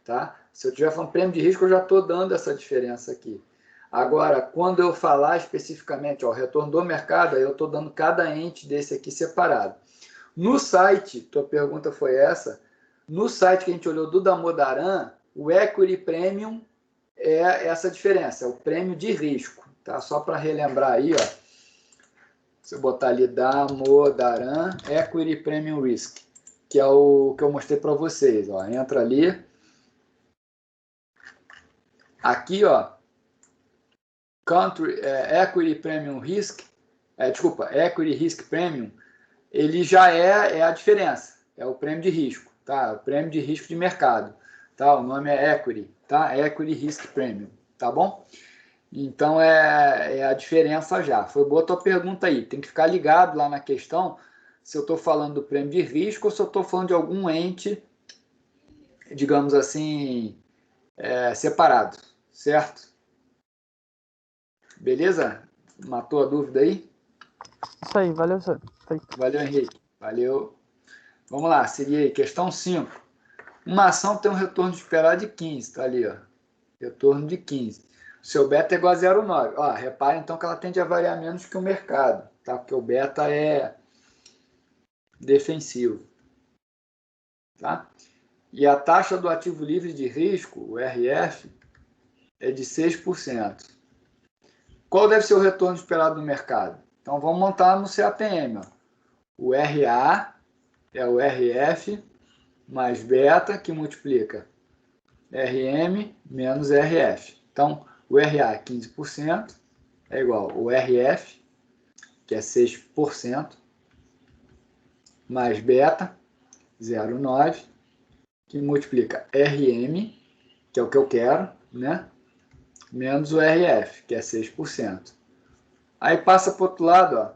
Tá? Se eu estiver falando prêmio de risco, eu já estou dando essa diferença aqui. Agora, quando eu falar especificamente, o retorno do mercado, aí eu estou dando cada ente desse aqui separado. No site, tua pergunta foi essa, no site que a gente olhou do Damodaran, o Equity Premium é essa diferença, é o prêmio de risco. Tá? Só para relembrar aí, ó, se eu botar ali Damodaran Equity Premium Risk, que é o que eu mostrei para vocês. Ó. Entra ali. Aqui, ó, Equity Premium Risk, Equity Risk Premium, ele já é a diferença, é o prêmio de risco, tá? O prêmio de risco de mercado, tá? O nome é Equity, tá? Equity Risk Premium, tá bom? Então é a diferença já. Foi boa a tua pergunta aí. Tem que ficar ligado lá na questão se eu estou falando do prêmio de risco ou se eu estou falando de algum ente, digamos assim, separado, certo? Beleza? Matou a dúvida aí? Isso aí, valeu, senhor. Valeu, Henrique. Valeu. Vamos lá, seguir aí. Questão 5. Uma ação tem um retorno esperado de 15, tá ali, ó. Retorno de 15. O seu beta é igual a 0,9. Ó, repare então que ela tende a variar menos que o mercado, tá? Porque o beta é defensivo, tá? E a taxa do ativo livre de risco, o RF, é de 6%. Qual deve ser o retorno esperado do mercado? Então vamos montar no CAPM, ó. O RA é o RF mais beta que multiplica RM menos RF. Então, o RA é 15%, é igual ao RF, que é 6%, mais beta, 0,9, que multiplica RM, que é o que eu quero, né? Menos o RF, que é 6%. Aí passa para o outro lado, ó.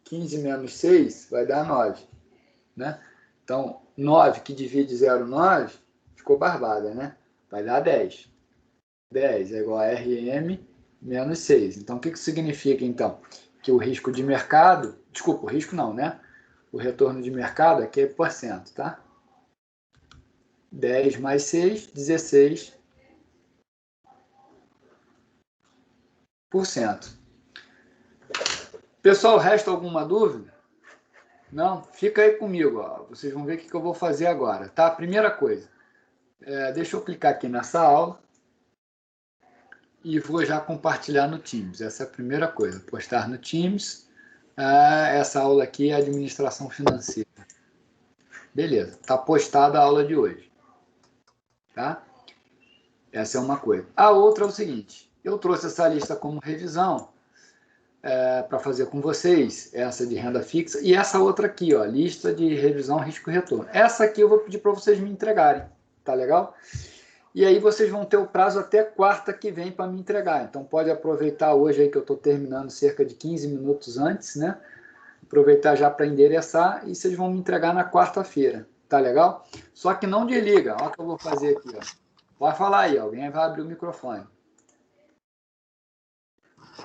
15 menos 6 vai dar 9, né? Então, 9 que divide 0,9 ficou barbada, né? Vai dar 10. 10 é igual a RM menos 6. Então, o que isso significa, então? Que o risco de mercado... Desculpa, o risco não, né? O retorno de mercado aqui é por cento, tá? 10 mais 6, 16%. Pessoal, resta alguma dúvida? Não? Fica aí comigo, ó. Vocês vão ver o que eu vou fazer agora, tá? Primeira coisa, deixa eu clicar aqui nessa aula e vou já compartilhar no Teams. Essa é a primeira coisa, postar no Teams. Essa aula aqui é administração financeira. Beleza, está postada a aula de hoje. Tá? Essa é uma coisa. A outra é o seguinte, eu trouxe essa lista como revisão para fazer com vocês, essa de renda fixa, e essa outra aqui, ó, lista de revisão risco e retorno. Essa aqui eu vou pedir para vocês me entregarem, tá legal? E aí vocês vão ter o prazo até quarta que vem para me entregar. Então pode aproveitar hoje aí que eu estou terminando cerca de 15 minutos antes, né? Aproveitar já para endereçar e vocês vão me entregar na quarta-feira. Tá legal? Só que não desliga. Olha o que eu vou fazer aqui. Ó. Pode falar aí, alguém vai abrir o microfone.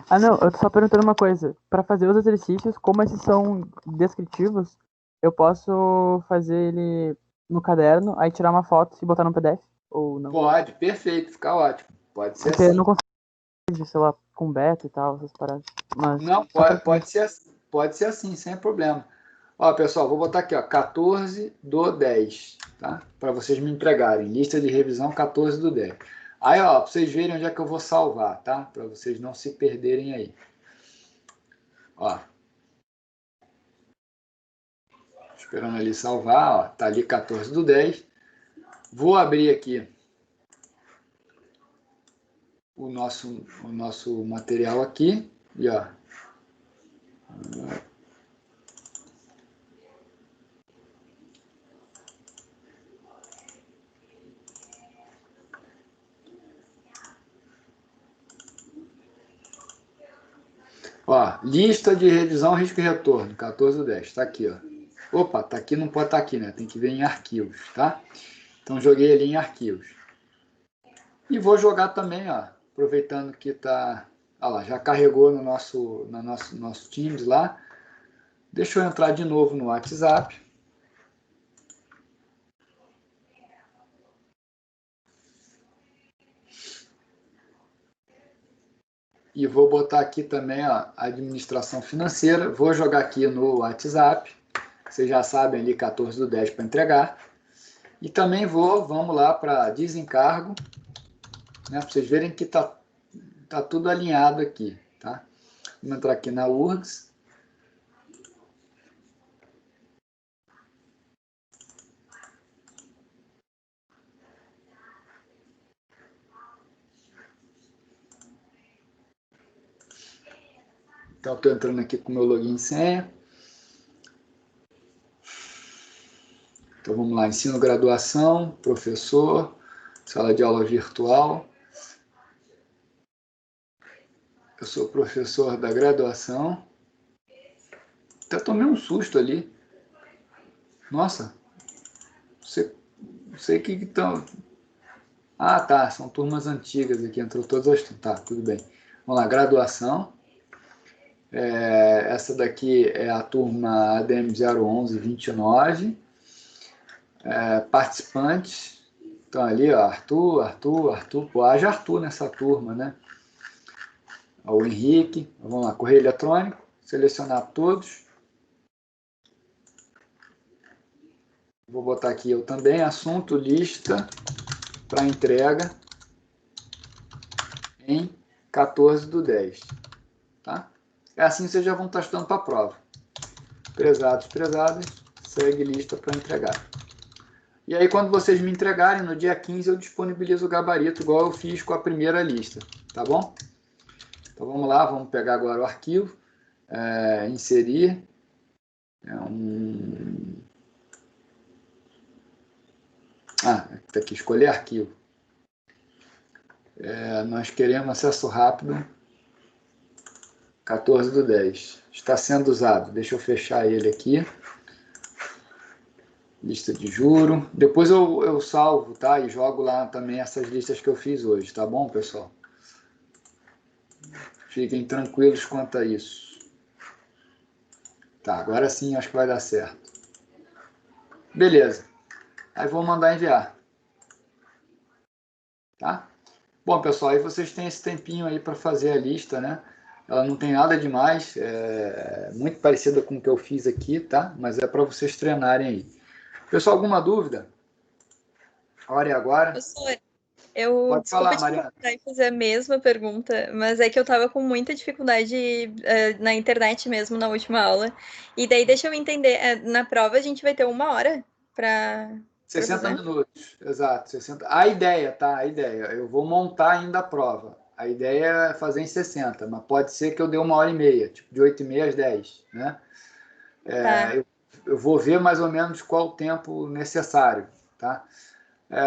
Ah, não, eu tô só perguntando uma coisa. Para fazer os exercícios, como esses são descritivos, eu posso fazer ele no caderno, aí tirar uma foto e botar no PDF? Ou não? Pode, perfeito, fica ótimo. Pode ser Porque eu assim. não consigo, sei lá, com beta e tal, essas paradas. Mas Não, só pra... pode ser assim, sem problema. Ó, pessoal, vou botar aqui, ó, 14/10, tá? Para vocês me entregarem. Lista de revisão 14/10. Aí, ó, para vocês verem onde é que eu vou salvar, tá? Para vocês não se perderem aí. Ó. Esperando ali salvar, ó. Tá ali 14/10. Vou abrir aqui o nosso material aqui. E, ó. Ó, lista de revisão, risco e retorno, 14/10, tá aqui, ó. Opa, tá aqui, não pode estar aqui, né? Tem que ver em arquivos, tá? Então joguei ali em arquivos. E vou jogar também, ó, aproveitando que tá, ó lá, já carregou no nosso Teams lá. Deixa eu entrar de novo no WhatsApp. E vou botar aqui também a administração financeira. Vou jogar aqui no WhatsApp. Vocês já sabem ali 14/10 para entregar. E também vamos lá para desencargo, né, para vocês verem que tá tudo alinhado aqui. Tá? Vamos entrar aqui na URGS. Então, estou entrando aqui com o meu login e senha. Então, vamos lá. Ensino graduação, professor, sala de aula virtual. Eu sou professor da graduação. Até tomei um susto ali. Nossa, não sei o que estão... Ah, tá, são turmas antigas aqui, entrou todas as... Tá, tudo bem. Vamos lá, graduação. Essa daqui é a turma ADM 01129. Participantes. Então ali, ó, Arthur. Pô, haja Arthur nessa turma, né? Ó, o Henrique. Vamos lá, correio eletrônico. Selecionar todos. Vou botar aqui eu também. Assunto, lista para entrega em 14/10. Tá? É assim que vocês já vão estar estudando para a prova. Prezados, prezadas, segue lista para entregar. E aí, quando vocês me entregarem, no dia 15, eu disponibilizo o gabarito, igual eu fiz com a primeira lista. Tá bom? Então, vamos lá, vamos pegar agora o arquivo, inserir. Tá aqui, escolher arquivo. Nós queremos acesso rápido, 14/10. Está sendo usado. Deixa eu fechar ele aqui. Lista de juro. Depois eu salvo, tá? E jogo lá também essas listas que eu fiz hoje, tá bom, pessoal? Fiquem tranquilos quanto a isso. Tá, agora sim acho que vai dar certo. Beleza. Aí vou mandar enviar. Tá? Bom, pessoal, aí vocês têm esse tempinho aí para fazer a lista, né? Ela não tem nada demais, é muito parecida com o que eu fiz aqui, tá? Mas é para vocês treinarem aí. Pessoal, alguma dúvida? A hora é agora. Professor, Pode desculpa falar, te Mariana. perguntar e fazer a mesma pergunta, mas é que eu tava com muita dificuldade na internet mesmo na última aula. E daí, deixa eu entender, na prova a gente vai ter 1 hora para 60 fazer? minutos, exato. 60. A ideia, tá? A ideia. Eu vou montar ainda a prova. A ideia é fazer em 60, mas pode ser que eu dê 1h30, tipo de 8h30 às 10, né? Tá. Eu vou ver mais ou menos qual o tempo necessário, tá?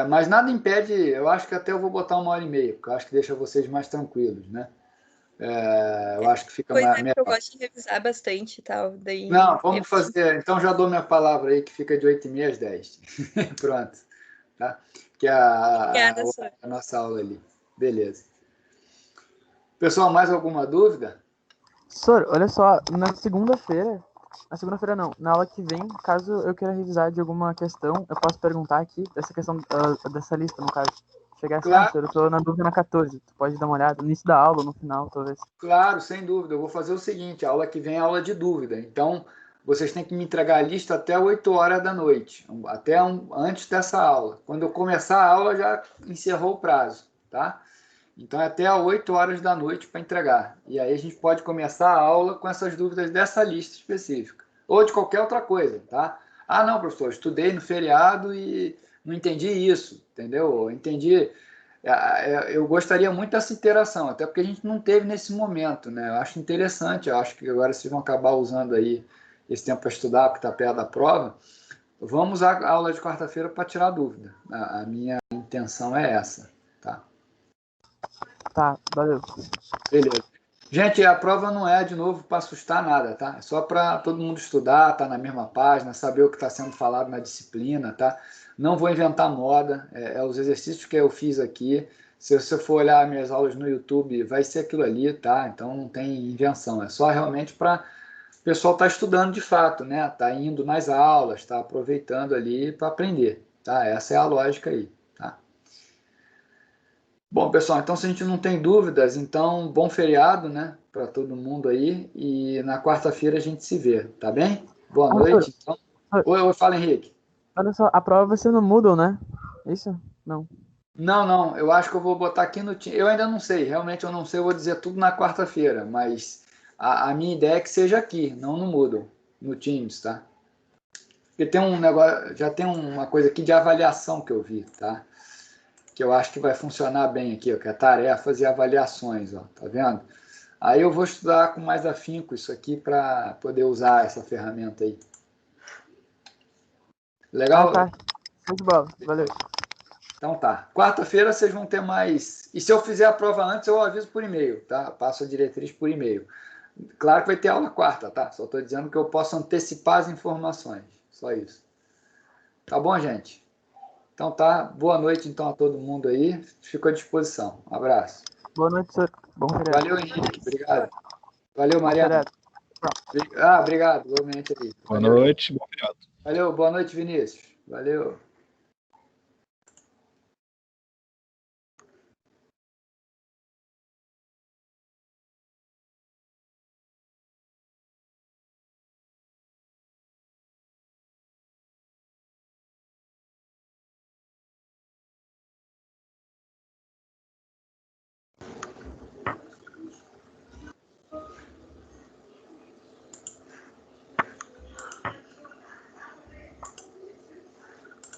Mas nada impede, eu acho que até eu vou botar 1h30, porque eu acho que deixa vocês mais tranquilos, né? Eu acho que fica Pois é, melhor. porque eu gosto de revisar bastante e tal. Daí Não, vamos fazer. Então já dou minha palavra aí, que fica de 8h30 às 10. Pronto. Tá? Que é Obrigada, Sor. a nossa aula ali. Beleza. Pessoal, mais alguma dúvida? Sor, olha só, na segunda-feira não, na aula que vem, caso eu queira revisar de alguma questão, eu posso perguntar aqui, dessa questão, dessa lista, no caso. Chegar assim, Claro. Sor, eu tô na dúvida na 14, tu pode dar uma olhada, no início da aula, no final, talvez. Claro, sem dúvida. Eu vou fazer o seguinte, a aula que vem é aula de dúvida. Então, vocês têm que me entregar a lista até 8 horas da noite, antes dessa aula. Quando eu começar a aula, já encerrou o prazo, tá? Então, é até 8 horas da noite para entregar. E aí a gente pode começar a aula com essas dúvidas dessa lista específica. Ou de qualquer outra coisa, tá? Ah, não, professor, estudei no feriado e não entendi isso, entendeu? Entendi. Eu gostaria muito dessa interação, até porque a gente não teve nesse momento, né? Eu acho interessante, eu acho que agora vocês vão acabar usando aí esse tempo para estudar, porque está perto da prova. Vamos usar a aula de quarta-feira para tirar dúvida. A minha intenção é essa, tá? Tá, valeu. Beleza. Gente, a prova não é, de novo, para assustar nada, tá? É só para todo mundo estudar, tá na mesma página, saber o que está sendo falado na disciplina, tá? Não vou inventar moda, os exercícios que eu fiz aqui. Se você for olhar minhas aulas no YouTube, vai ser aquilo ali, tá? Então não tem invenção, é só realmente para o pessoal estar estudando de fato, né? Tá indo nas aulas, tá aproveitando ali para aprender, tá? Essa é a lógica aí, tá? Bom, pessoal, então se a gente não tem dúvidas, então bom feriado, né, para todo mundo aí, e na quarta-feira a gente se vê, tá bem? Boa noite. Então. Oi, fala, Henrique. Olha só, a prova vai ser no Moodle, né? Isso? Não. Não, eu acho que eu vou botar aqui no Teams. Eu ainda não sei, realmente eu não sei, eu vou dizer tudo na quarta-feira, mas a minha ideia é que seja aqui, não no Moodle, no Teams, tá? Porque tem um negócio, já tem uma coisa aqui de avaliação que eu vi, tá? Que eu acho que vai funcionar bem aqui, ó, que é tarefas e avaliações, ó, tá vendo? Aí eu vou estudar com mais afinco isso aqui para poder usar essa ferramenta aí. Legal? Tá. Show de bola. Valeu. Então tá. Quarta-feira vocês vão ter mais... E se eu fizer a prova antes, eu aviso por e-mail, tá? Passo a diretriz por e-mail. Claro que vai ter aula quarta, tá? Só estou dizendo que eu posso antecipar as informações. Só isso. Tá bom, gente? Então tá. Boa noite, então, a todo mundo aí. Fico à disposição. Um abraço. Boa noite, senhor. Bom feriado. Valeu, Henrique. Obrigado. Valeu, Mariana. Obrigado. Igualmente aí. Boa noite, bom feriado. Valeu, boa noite, Vinícius. Valeu.